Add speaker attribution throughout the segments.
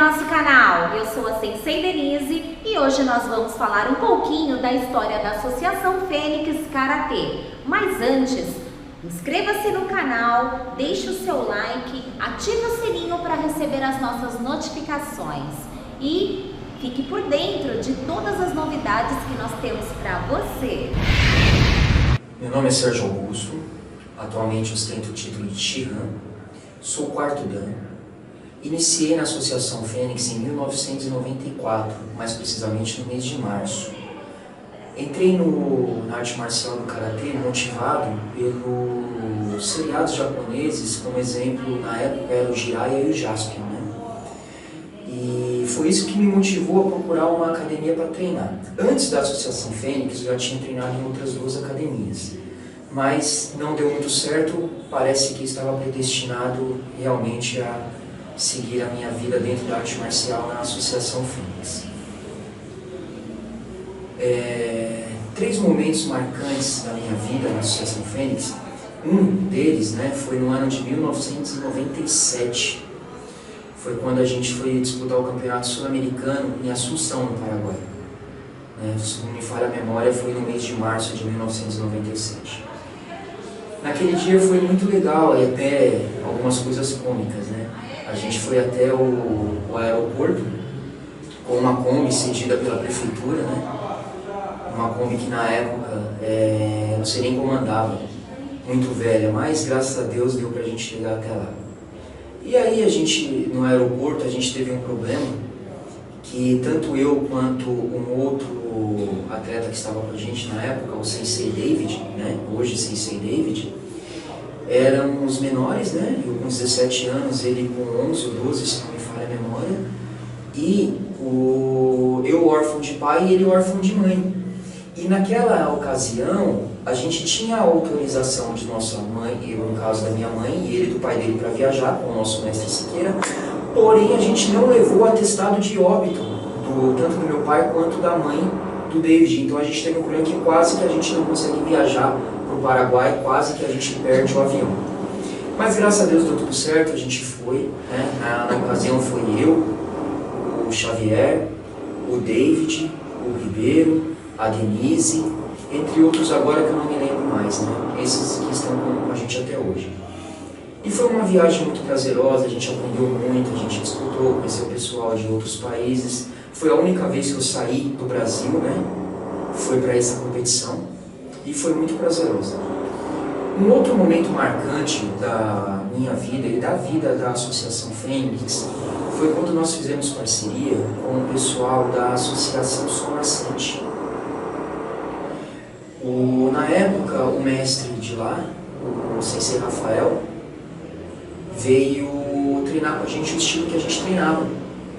Speaker 1: nosso canal. Eu sou a Sensei Denise e hoje nós vamos falar um pouquinho da história da Associação Fênix Karatê. Mas antes, inscreva-se no canal, deixe o seu like, ative o sininho para receber as nossas notificações e fique por dentro de todas as novidades que nós temos para você.
Speaker 2: Meu nome é Sérgio Augusto, atualmente ostento o título de Shihan, sou quarto dan. Iniciei na Associação Fênix em 1994, mais precisamente no mês de março. Entrei na arte marcial do Karatê motivado pelos seriados japoneses, como exemplo, na época era o Jiraiya e o Jaspion, né? E foi isso que me motivou a procurar uma academia para treinar. Antes da Associação Fênix, eu já tinha treinado em outras duas academias, mas não deu muito certo, parece que estava predestinado realmente a seguir a minha vida dentro da arte marcial na Associação Fênix. Três momentos marcantes da minha vida na Associação Fênix, um deles, né, foi no ano de 1997. Foi quando a gente foi disputar o Campeonato Sul-Americano em Assunção, no Paraguai. Se não me falha a memória, foi no mês de março de 1997. Naquele dia foi muito legal e até algumas coisas cômicas, né? A gente foi até o aeroporto com uma Kombi cedida pela prefeitura, né? Uma Kombi que na época não sei nem como andava, muito velha, mas graças a Deus deu pra gente chegar até lá. E aí no aeroporto a gente teve um problema que tanto eu quanto um outro atleta que estava com a gente na época, o Sensei David, né? Hoje Sensei David, éramos menores, né? Eu com 17 anos, ele com 11 ou 12, se não me falha a memória, e eu órfão de pai e ele órfão de mãe. E naquela ocasião, a gente tinha a autorização de nossa mãe, eu no caso da minha mãe, e ele do pai dele para viajar com o nosso mestre Siqueira, porém a gente não levou o atestado de óbito, tanto do meu pai quanto da mãe do David. Então a gente teve um problema que quase que a gente não consegue viajar para o Paraguai, quase que a gente perde o avião. Mas graças a Deus deu tudo certo, a gente foi, né? Na ocasião foi eu, o Xavier, o David, o Ribeiro, a Denise, entre outros agora que eu não me lembro mais, né? Esses que estão com a gente até hoje. E foi uma viagem muito prazerosa, a gente aprendeu muito, a gente disputou, conheceu pessoal de outros países. Foi a única vez que eu saí do Brasil, né? Foi para essa competição e foi muito prazeroso. Um outro momento marcante da minha vida e da vida da Associação Fênix foi quando nós fizemos parceria com o pessoal da Associação Sol Nascente. Na época, o mestre de lá, o Sensei Rafael, veio treinar com a gente o estilo que a gente treinava,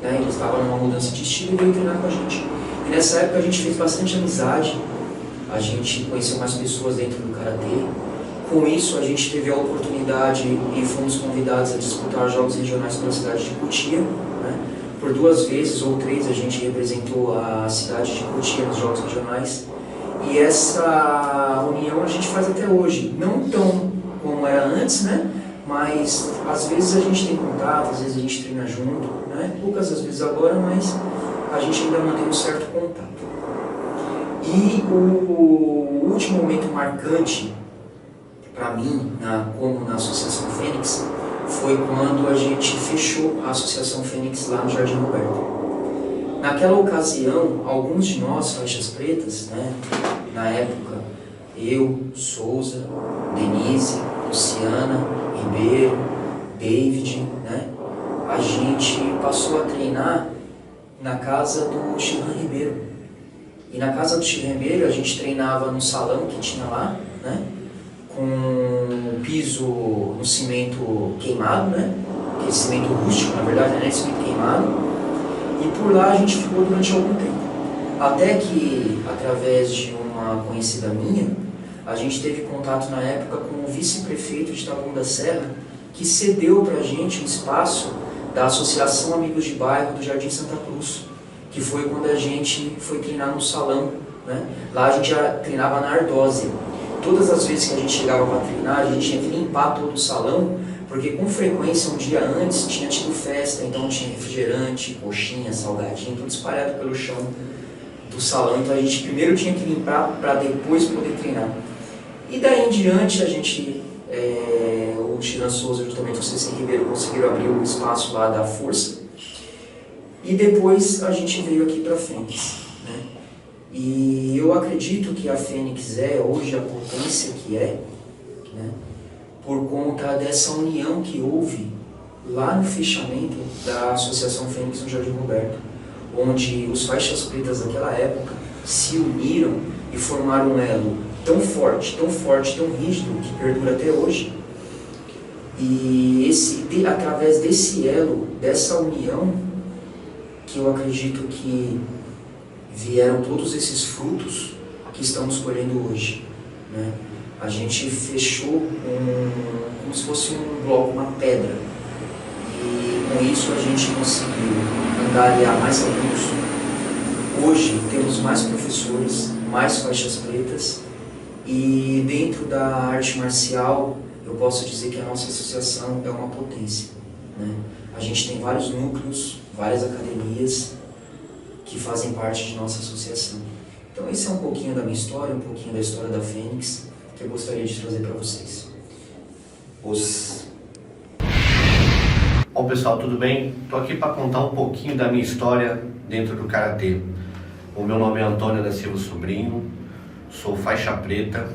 Speaker 2: né? Ele estava numa mudança de estilo e veio treinar com a gente. E nessa época a gente fez bastante amizade, a gente conheceu mais pessoas dentro do Karatê. Com isso a gente teve a oportunidade e fomos convidados a disputar jogos regionais pela cidade de Cotia, né? Por 2 vezes ou 3 a gente representou a cidade de Cotia nos jogos regionais. E essa união a gente faz até hoje, não tão como era antes, né? Mas às vezes a gente tem contato, às vezes a gente treina junto, né? Poucas às vezes agora, mas a gente ainda mantém um certo contato. E o último momento marcante para mim, como na Associação Fênix, foi quando a gente fechou a Associação Fênix lá no Jardim Roberto. Naquela ocasião, alguns de nós, faixas pretas, né, na época, eu, Souza, Denise, Luciana, Ribeiro, David, né, a gente passou a treinar na casa do Shihan Ribeiro. E na casa do Shihan Ribeiro a gente treinava no salão que tinha lá, né, com o piso no cimento queimado, né, aquele cimento rústico, na verdade, não é cimento queimado. E por lá a gente ficou durante algum tempo. Até que, através de uma conhecida minha, a gente teve contato na época com o vice-prefeito de Taboão da Serra, que cedeu para a gente um espaço da Associação Amigos de Bairro do Jardim Santa Cruz, que foi quando a gente foi treinar no salão, né? Lá a gente já treinava na ardósia. Todas as vezes que a gente chegava para treinar, a gente tinha que limpar todo o salão, Porque com frequência, um dia antes, tinha tido festa, então tinha refrigerante, coxinha, salgadinho, tudo espalhado pelo chão do salão. Então a gente primeiro tinha que limpar para depois poder treinar. E daí em diante, a gente, o Tiran Souza, juntamente com o Ceci Ribeiro, conseguiram abrir o espaço lá da Força. E depois a gente veio aqui para a Fênix, né? E eu acredito que a Fênix é hoje a potência que é, né? Por conta dessa união que houve lá no fechamento da Associação Fênix no Jardim Roberto, onde os faixas pretas daquela época se uniram e formaram um elo tão forte, tão rígido, que perdura até hoje. E através desse elo, dessa união, que eu acredito que vieram todos esses frutos que estamos colhendo hoje, né? A gente fechou como se fosse um bloco, uma pedra, e com isso a gente conseguiu angariar mais alunos. Hoje temos mais professores, mais faixas pretas, e dentro da arte marcial eu posso dizer que a nossa associação é uma potência, né? A gente tem vários núcleos, várias academias que fazem parte de nossa associação. Então esse é um pouquinho da minha história, um pouquinho da história da Fênix, que eu gostaria de trazer para vocês.
Speaker 3: Bom pessoal, tudo bem? Estou aqui para contar um pouquinho da minha história dentro do Karatê. O meu nome é Antônio da Silva Sobrinho, sou faixa preta,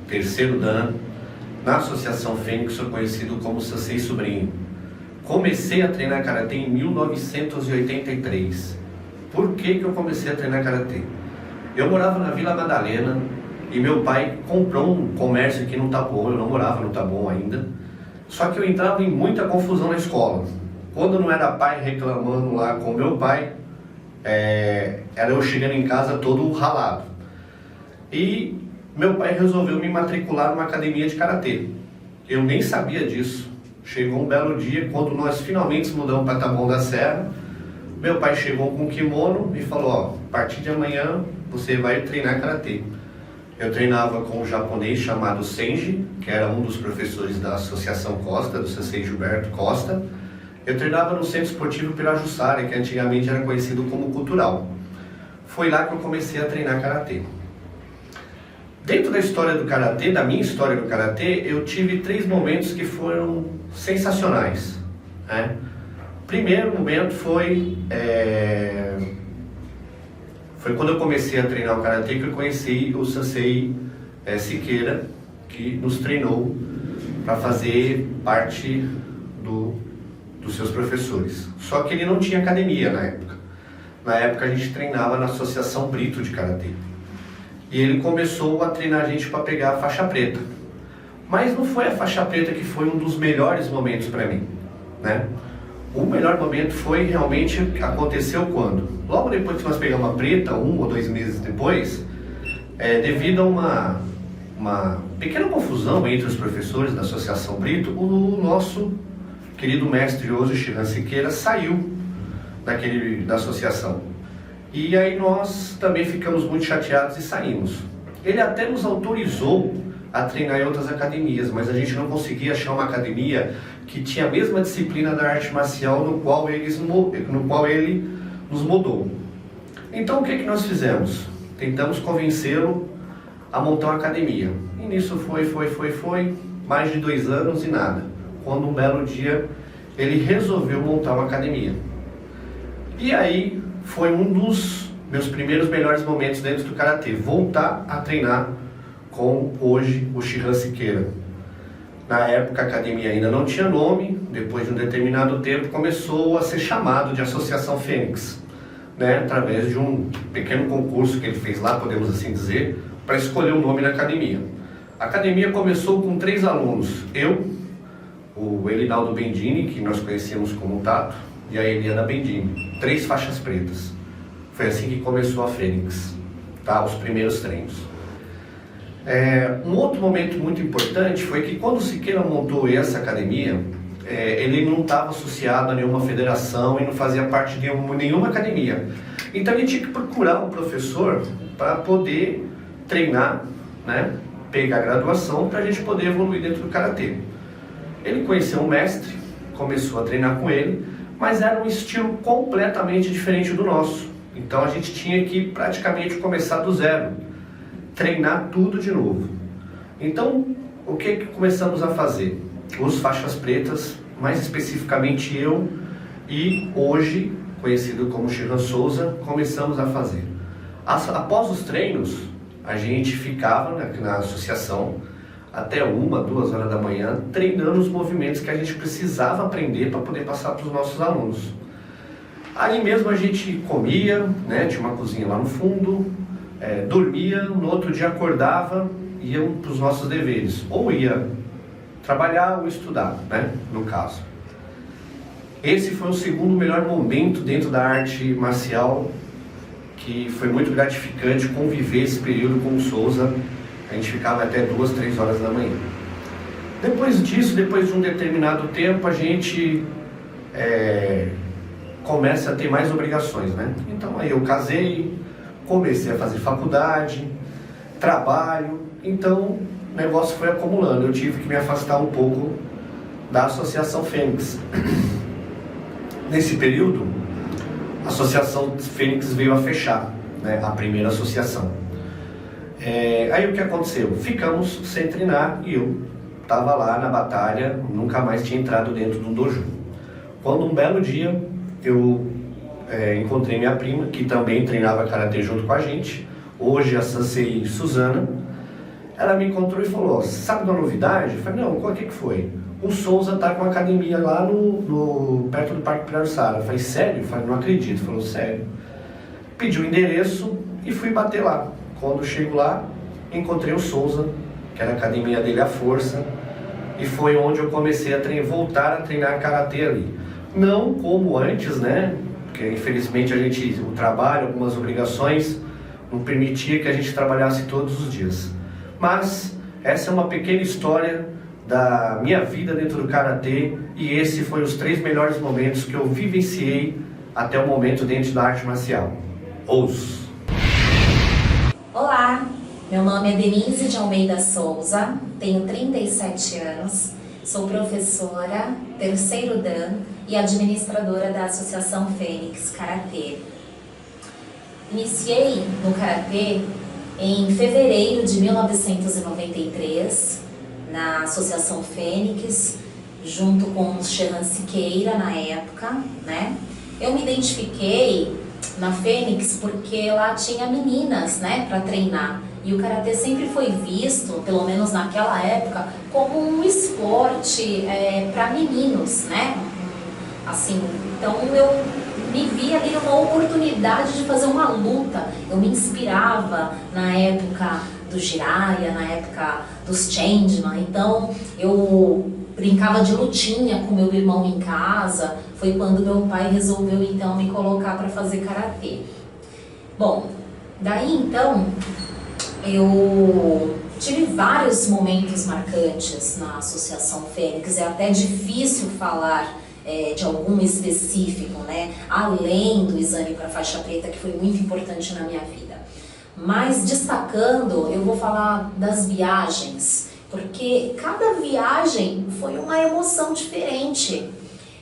Speaker 3: terceiro dan. Na Associação Fênix sou conhecido como Sensei Sobrinho. Comecei a treinar Karatê em 1983. Por que eu comecei a treinar Karatê? Eu morava na Vila Madalena e meu pai comprou um comércio aqui no Taboão. Eu não morava no Taboão ainda. Só que eu entrava em muita confusão na escola. Quando não era pai reclamando lá com meu pai, era eu chegando em casa todo ralado. E meu pai resolveu me matricular numa academia de Karatê. Eu nem sabia disso. Chegou um belo dia, quando nós finalmente mudamos para Taboão da Serra, meu pai chegou com um kimono e falou: ó, a partir de amanhã você vai treinar Karatê. Eu treinava com um japonês chamado Senji, que era um dos professores da Associação Costa, do Sensei Gilberto Costa. Eu treinava no Centro Esportivo Pirajussara, que antigamente era conhecido como Cultural. Foi lá que eu comecei a treinar Karatê. Dentro da história do Karatê, da minha história do Karatê, eu tive 3 momentos que foram sensacionais, né? Primeiro momento foi quando eu comecei a treinar o Karatê, que eu conheci o Sensei Siqueira, que nos treinou para fazer parte dos seus professores. Só que ele não tinha academia na época. Na época a gente treinava na Associação Brito de Karatê. E ele começou a treinar a gente para pegar a faixa preta. Mas não foi a faixa preta que foi um dos melhores momentos para mim, né? O melhor momento foi realmente, aconteceu quando? Logo depois que nós pegamos a preta, 1 ou 2 meses depois, devido a uma pequena confusão entre os professores da Associação Brito, o nosso querido mestre José Chiran Siqueira saiu da associação. E aí nós também ficamos muito chateados e saímos. Ele até nos autorizou a treinar em outras academias, mas a gente não conseguia achar uma academia que tinha a mesma disciplina da arte marcial no qual ele nos moldou. Então o que nós fizemos? Tentamos convencê-lo a montar uma academia. E nisso foi, mais de 2 anos e nada. Quando um belo dia ele resolveu montar uma academia. E aí foi um dos meus primeiros melhores momentos dentro do Karatê, voltar a treinar com hoje o Chiran Siqueira. Na época a academia ainda não tinha nome, depois de um determinado tempo começou a ser chamado de Associação Fênix, né, através de um pequeno concurso que ele fez lá, podemos assim dizer, para escolher o nome da academia. A academia começou com 3 alunos, eu, o Elinaldo Bendini, que nós conhecíamos como Tato, e a Eliana Bendini, 3 faixas pretas. Foi assim que começou a Fênix, tá? Os primeiros treinos. Um outro momento muito importante foi que quando o Siqueira montou essa academia, ele não estava associado a nenhuma federação e não fazia parte de nenhuma academia. Então ele tinha que procurar um professor para poder treinar, né, pegar a graduação para a gente poder evoluir dentro do Karatê. Ele conheceu um mestre, começou a treinar com ele, mas era um estilo completamente diferente do nosso. Então a gente tinha que praticamente começar do zero, treinar tudo de novo. Então o que começamos a fazer? Os faixas pretas, mais especificamente eu e hoje conhecido como Shehan Souza, começamos a fazer. Após os treinos, a gente ficava na associação até 1, 2 horas da manhã, treinando os movimentos que a gente precisava aprender para poder passar para os nossos alunos. Aí mesmo a gente comia, né, tinha uma cozinha lá no fundo, dormia, no outro dia acordava, ia para os nossos deveres, ou ia trabalhar ou estudar, né, no caso. Esse foi o segundo melhor momento dentro da arte marcial, que foi muito gratificante conviver esse período com o Souza. A gente ficava até 2, 3 horas da manhã. Depois disso, depois de um determinado tempo, a gente começa a ter mais obrigações, né? Então aí eu casei, comecei a fazer faculdade, trabalho, então o negócio foi acumulando. Eu tive que me afastar um pouco da Associação Fênix. Nesse período, a Associação Fênix veio a fechar, né? A primeira associação. Aí o que aconteceu? Ficamos sem treinar e eu estava lá na batalha, nunca mais tinha entrado dentro de um dojo. Quando um belo dia eu encontrei minha prima, que também treinava karatê junto com a gente, hoje a Sensei Suzana. Ela me encontrou e falou: sabe da novidade? Eu falei: não, qual que foi? O Souza tá com uma academia lá perto do Parque Pirarussara. Eu falei: sério? Eu falei: não acredito. Falou: sério. Pedi o endereço e fui bater lá. Quando chego lá, encontrei o Souza, que era a academia dele à força, e foi onde eu comecei a voltar a treinar karatê ali. Não como antes, né? Porque infelizmente o trabalho, algumas obrigações, não permitia que a gente trabalhasse todos os dias. Mas essa é uma pequena história da minha vida dentro do karatê, e esse foi os 3 melhores momentos que eu vivenciei até o momento dentro da arte marcial.
Speaker 1: Olá, meu nome é Denise de Almeida Souza, tenho 37 anos, sou professora, 3º Dan e administradora da Associação Fênix Karatê. Iniciei no karatê em fevereiro de 1993, na Associação Fênix, junto com o Shehan Siqueira na época, né? Eu me identifiquei na Fênix porque lá tinha meninas, né, para treinar. E o karatê sempre foi visto, pelo menos naquela época, como um esporte para meninos, né? Assim, então eu me vi ali uma oportunidade de fazer uma luta. Eu me inspirava na época do Jiraiya, na época dos Changeman, então eu brincava de lutinha com meu irmão em casa. Foi quando meu pai resolveu então me colocar para fazer karatê. Bom, daí então eu tive vários momentos marcantes na Associação Fênix. É até difícil falar de algum específico, né? Além do exame para faixa preta, que foi muito importante na minha vida. Mas destacando, eu vou falar das viagens, porque cada viagem foi uma emoção diferente.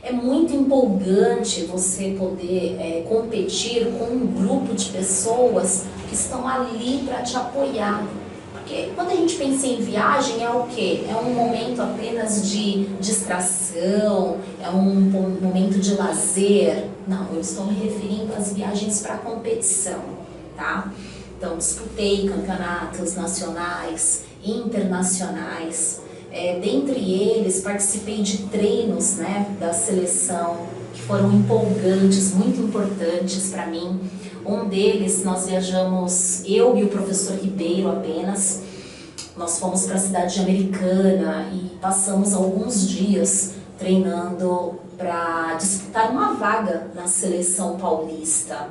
Speaker 1: É muito empolgante você poder competir com um grupo de pessoas que estão ali para te apoiar. Porque quando a gente pensa em viagem, é o quê? É um momento apenas de distração, é um momento de lazer. Não, eu estou me referindo às viagens para competição, tá? Então, disputei campeonatos nacionais, internacionais. Dentre eles, participei de treinos, né, da seleção, que foram empolgantes, muito importantes para mim. Um deles, nós viajamos, eu e o professor Ribeiro apenas. Nós fomos para a cidade de Americana e passamos alguns dias treinando para disputar uma vaga na seleção paulista.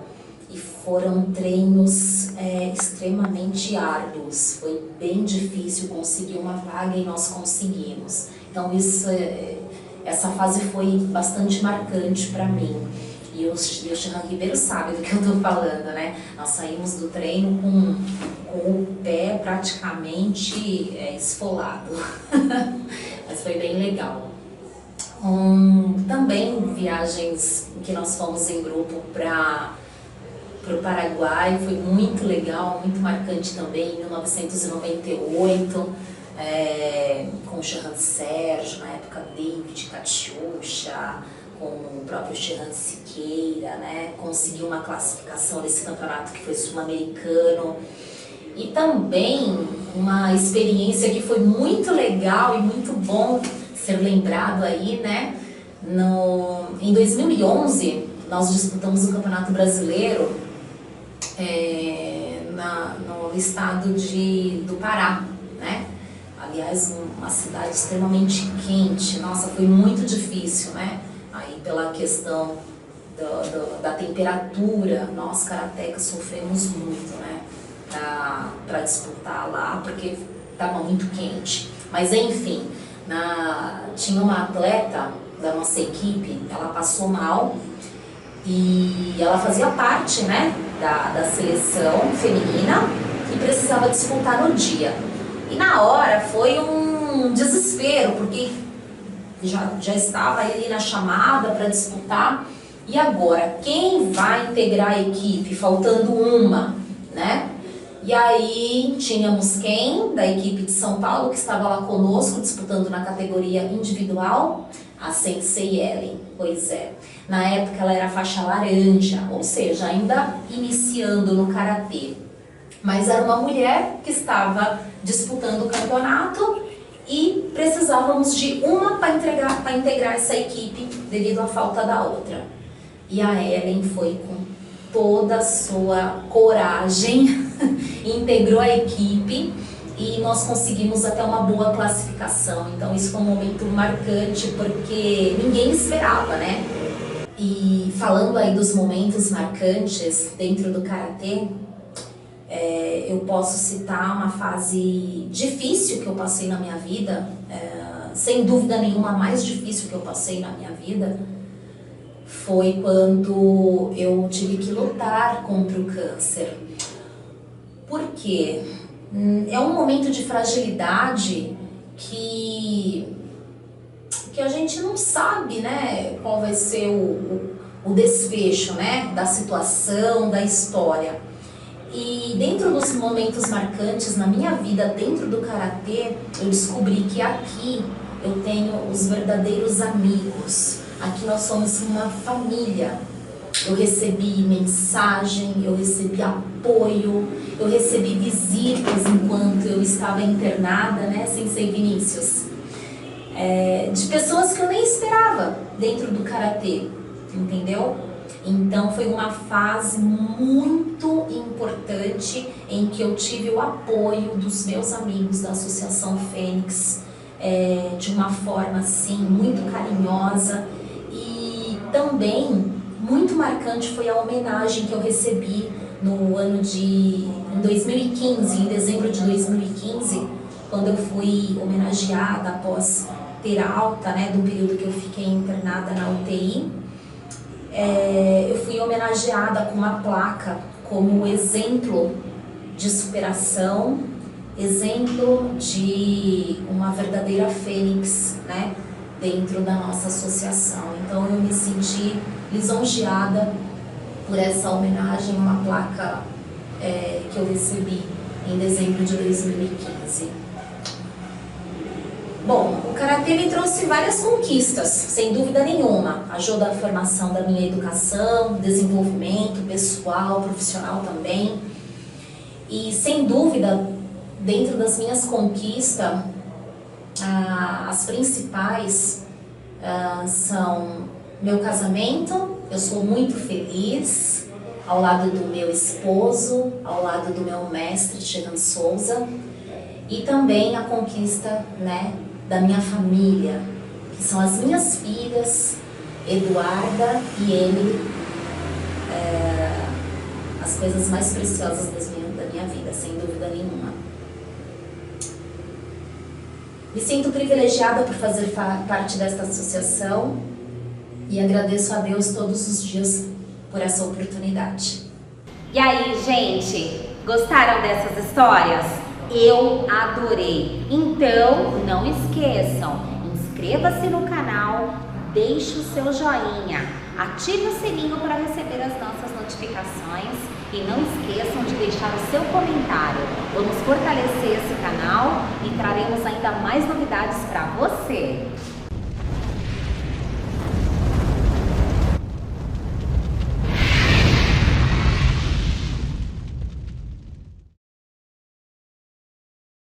Speaker 1: E foram treinos extremamente árduos, foi bem difícil conseguir uma vaga e nós conseguimos. Então essa fase foi bastante marcante para mim. E o Shehan Ribeiro sabe do que eu estou falando, né? Nós saímos do treino com o pé praticamente esfolado, mas foi bem legal.
Speaker 4: Também viagens que nós fomos em grupo para o Paraguai, foi muito legal, muito marcante também, em 1998, com o Shehan Sérgio, na época David, Catiuxa, com o próprio Shehan Siqueira, né? Consegui uma classificação desse campeonato que foi sul-americano. E também uma experiência que foi muito legal e muito bom ser lembrado aí, né? Em 2011, nós disputamos o Campeonato Brasileiro no estado do Pará, né? Aliás, uma cidade extremamente quente. Nossa, foi muito difícil, né? Aí pela questão da temperatura, nós karatecas sofremos muito, né? Para disputar lá, porque estava muito quente. Mas enfim, tinha uma atleta da nossa equipe, ela passou mal e ela fazia parte, né, da seleção feminina e precisava disputar no dia. E na hora foi um desespero, porque já estava ali na chamada para disputar. E agora, quem vai integrar a equipe? Faltando uma, né? E aí tínhamos quem? Da equipe de São Paulo, que estava lá conosco, disputando na categoria individual, a Sensei Ellen. Pois é, na época ela era faixa laranja, ou seja, ainda iniciando no karatê. Mas era uma mulher que estava disputando o campeonato e precisávamos de uma para integrar essa equipe devido à falta da outra. E a Ellen foi com toda a sua coragem, integrou a equipe e nós conseguimos até uma boa classificação. Então isso foi um momento marcante porque ninguém esperava, né? E falando aí dos momentos marcantes dentro do karatê, eu posso citar uma fase difícil que eu passei na minha vida, sem dúvida nenhuma a mais difícil que eu passei na minha vida, foi quando eu tive que lutar contra o câncer. Por quê? É um momento de fragilidade que a gente não sabe, né, qual vai ser o desfecho, né, da situação, da história. E dentro dos momentos marcantes na minha vida, dentro do karatê, eu descobri que aqui eu tenho os verdadeiros amigos. Aqui nós somos uma família. Eu recebi mensagem, eu recebi apoio, eu recebi visitas enquanto eu estava internada, né, Sensei Vinícius, de pessoas que eu nem esperava dentro do karatê, entendeu? Então foi uma fase muito importante em que eu tive o apoio dos meus amigos da Associação Fênix, de uma forma assim muito carinhosa. E também muito marcante foi a homenagem que eu recebi em 2015, em dezembro de 2015, quando eu fui homenageada após ter alta, né, do período que eu fiquei internada na UTI. Eu fui homenageada com uma placa como exemplo de superação, exemplo de uma verdadeira fênix, né, dentro da nossa associação. Então eu me senti lisonjeada por essa homenagem, uma placa que eu recebi em dezembro de 2015. Bom, o karatê me trouxe várias conquistas, sem dúvida nenhuma. Ajudou a formação da minha educação, desenvolvimento pessoal, profissional também. E sem dúvida, dentro das minhas conquistas, as principais são meu casamento. Eu sou muito feliz ao lado do meu esposo, ao lado do meu mestre, Shehan Souza, e também a conquista, né, da minha família, que são as minhas filhas, Eduarda e Emily, as coisas mais preciosas da minha vida, sem dúvida nenhuma. Me sinto privilegiada por fazer parte desta associação e agradeço a Deus todos os dias por essa oportunidade.
Speaker 1: E aí, gente, gostaram dessas histórias? Eu adorei! Então, não esqueçam, inscreva-se no canal, deixe o seu joinha, ative o sininho para receber as nossas notificações e não esqueçam de deixar o seu comentário. Vamos fortalecer esse canal e traremos ainda mais novidades para você.